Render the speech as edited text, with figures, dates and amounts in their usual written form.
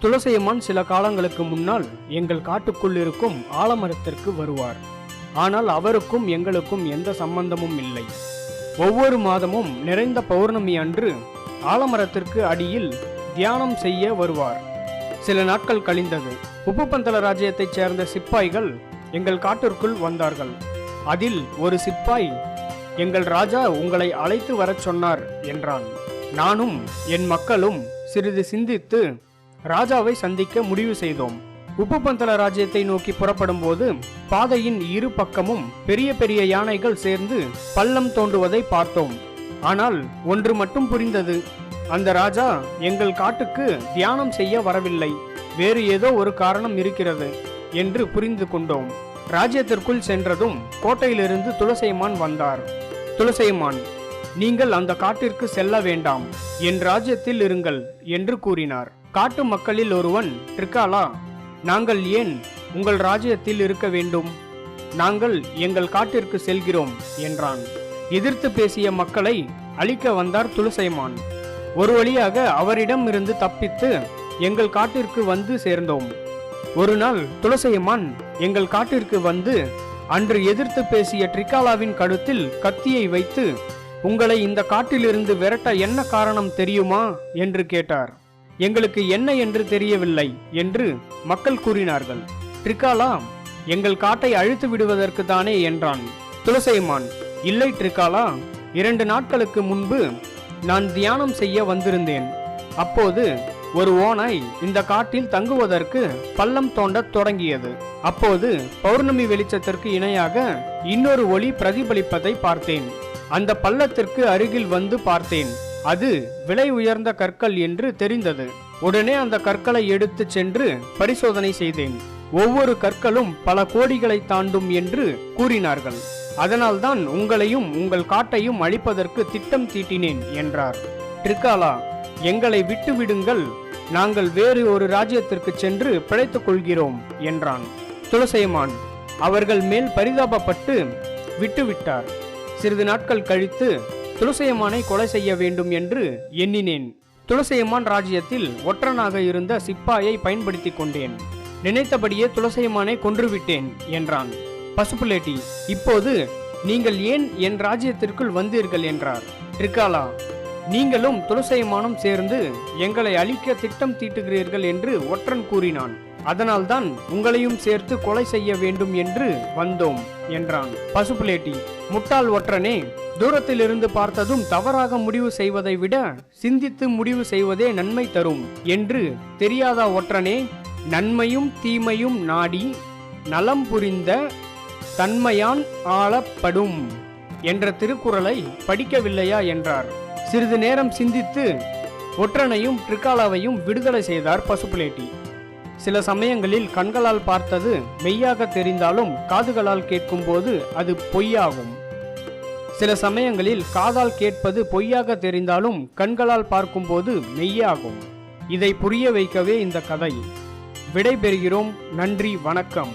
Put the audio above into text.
துளசியம்மான் சில காலங்களுக்கு முன்னால் எங்கள் காட்டுக்குள் இருக்கும் ஆலமரத்திற்கு வருவார். ஆனால் அவருக்கும் எங்களுக்கும் எந்த சம்பந்தமும் இல்லை. ஒவ்வொரு மாதமும் நிறைந்த பௌர்ணமி அன்று ஆலமரத்திற்கு அடியில் தியானம் செய்ய வருவார். சில நாட்கள் கழிந்தது. உப்புப்பந்தல ராஜ்யத்தைச் சேர்ந்த சிப்பாய்கள் எங்கள் காட்டிற்குள் வந்தார்கள். அதில் ஒரு சிப்பாய், எங்கள் ராஜா உங்களை அழைத்து வரச் சொன்னார் என்றான். நானும் என் மக்களும் சிறிது சிந்தித்து ராஜாவை சந்திக்க முடிவு செய்தோம். உப்புப்பந்தல ராஜ்யத்தை நோக்கி புறப்படும் போது பாதையின் இரு பக்கமும் பெரிய பெரிய யானைகள் சேர்ந்து பள்ளம் தோண்டுவதை பார்த்தோம். ஆனால் ஒன்று மட்டும் புரிந்தது. அந்த ராஜா எங்கள் காட்டுக்கு தியானம் செய்ய வரவில்லை, வேறு ஏதோ ஒரு காரணம் இருக்கிறது என்று புரிந்து கொண்டோம். ராஜ்யத்திற்குள் சென்றதும் கோட்டையிலிருந்து துளசியம்மான் வந்தார். துளசியம்மான், நீங்கள் அந்த காட்டிற்கு செல்ல வேண்டாம், என் ராஜ்யத்தில் இருங்கள் என்று கூறினார். காட்டு மக்களில் ஒருவன், ட்ரிகாலா, நாங்கள் ஏன் உங்கள் ராஜ்யத்தில் இருக்க வேண்டும்? நாங்கள் எங்கள் காட்டிற்கு செல்கிறோம் என்றான். எதிர்த்து பேசிய மக்களை அழிக்க வந்தார் துளசியம்மான். ஒரு வழியாக அவரிடம் இருந்து தப்பித்து எங்கள் காட்டிற்கு வந்து சேர்ந்தோம். ஒரு நாள் துளசியம்மான் எங்கள் காட்டிற்கு வந்து அன்று எதிர்த்து பேசிய ட்ரிகாலாவின் கழுத்தில் கத்தியை வைத்து, உங்களை இந்த காட்டிலிருந்து விரட்ட என்ன காரணம் தெரியுமா என்று கேட்டார். எங்களுக்கு என்ன என்று தெரியவில்லை என்று மக்கள் கூறினார்கள். ட்ரிகாலா, எங்கள் காட்டை அழித்து விடுவதற்கு தானே என்றான். துளசியம்மான், இல்லை ட்ரிகாலா, 2 நாட்களுக்கு முன்பு நான் தியானம் செய்ய வந்திருந்தேன். அப்போது ஒரு ஓநாய் இந்த காட்டில் தங்குவதற்கு பள்ளம் தோண்டத் தொடங்கியது. அப்போது பௌர்ணமி வெளிச்சத்திற்கு இணையாக இன்னொரு ஒளி பிரதிபலிப்பதை பார்த்தேன். அந்த பள்ளத்திற்கு அருகில் வந்து பார்த்தேன். அது விலை உயர்ந்த கற்கள் என்று தெரிந்தது. உடனே அந்த கற்களை எடுத்து சென்று பரிசோதனை செய்தேன். ஒவ்வொரு கற்களும் பல கோடிகளை தாண்டும் என்று கூறினார்கள். அதனால்தான் உங்களையும் உங்கள் காட்டையும் அழிப்பதற்கு திட்டம் தீட்டினேன் என்றார். ட்ரிகாலா, எங்களை விட்டு விடுங்கள், நாங்கள் வேறு ஒரு ராஜ்யத்திற்கு சென்று பிழைத்துக் கொள்கிறோம் என்றான். துளசியம்மான் அவர்கள் மேல் பரிதாபப்பட்டு விட்டுவிட்டார். சிறிது நாட்கள் கழித்து துளசியம்மானை கொலை செய்ய வேண்டும் என்று எண்ணினேன். துளசியம்மான் ராஜ்யத்தில் ஒற்றனாக இருந்த சிப்பாயை பயன்படுத்தி கொண்டேன். நினைத்தபடியே துளசியம்மானை கொன்றுவிட்டேன் என்றான். பசுப்புலேட்டி, இப்போது நீங்கள் ஏன் என் ராஜ்யத்திற்குள் வந்தீர்கள் என்றார். ட்ரிகாலா, நீங்களும் துளசியம்மானும் சேர்ந்து எங்களை அழிக்க திட்டம் தீட்டுகிறீர்கள் என்று ஒற்றன் கூறினான். அதனால்தான் உங்களையும் சேர்த்து கொலை செய்ய வேண்டும் என்று வந்தோம் என்றான். பசுப்புலேட்டி, முட்டாள் ஒற்றனே, தூரத்திலிருந்து பார்த்ததும் தவறாக முடிவு செய்வதை விட சிந்தித்து முடிவு செய்வதே நன்மை தரும் என்று தெரியாதா ஒற்றனே? நன்மையும் தீமையும் நாடி நலம் புரிந்த தன்மையான் ஆளப்படும் என்ற திருக்குறளை படிக்கவில்லையா என்றார். சிறிது நேரம் சிந்தித்து ஒற்றனையும் ட்ரிகாலாவையும் விடுதலை செய்தார் பசுப்புலேட்டி. சில சமயங்களில் கண்களால் பார்த்தது மெய்யாக தெரிந்தாலும் காதுகளால் கேட்கும்போது அது பொய்யாகும். சில சமயங்களில் காதால் கேட்பது பொய்யாக தெரிந்தாலும் கண்களால் பார்க்கும்போது மெய்யாகும். இதை புரிய வைக்கவே இந்த கதை. விடை பெறுகிறோம். நன்றி, வணக்கம்.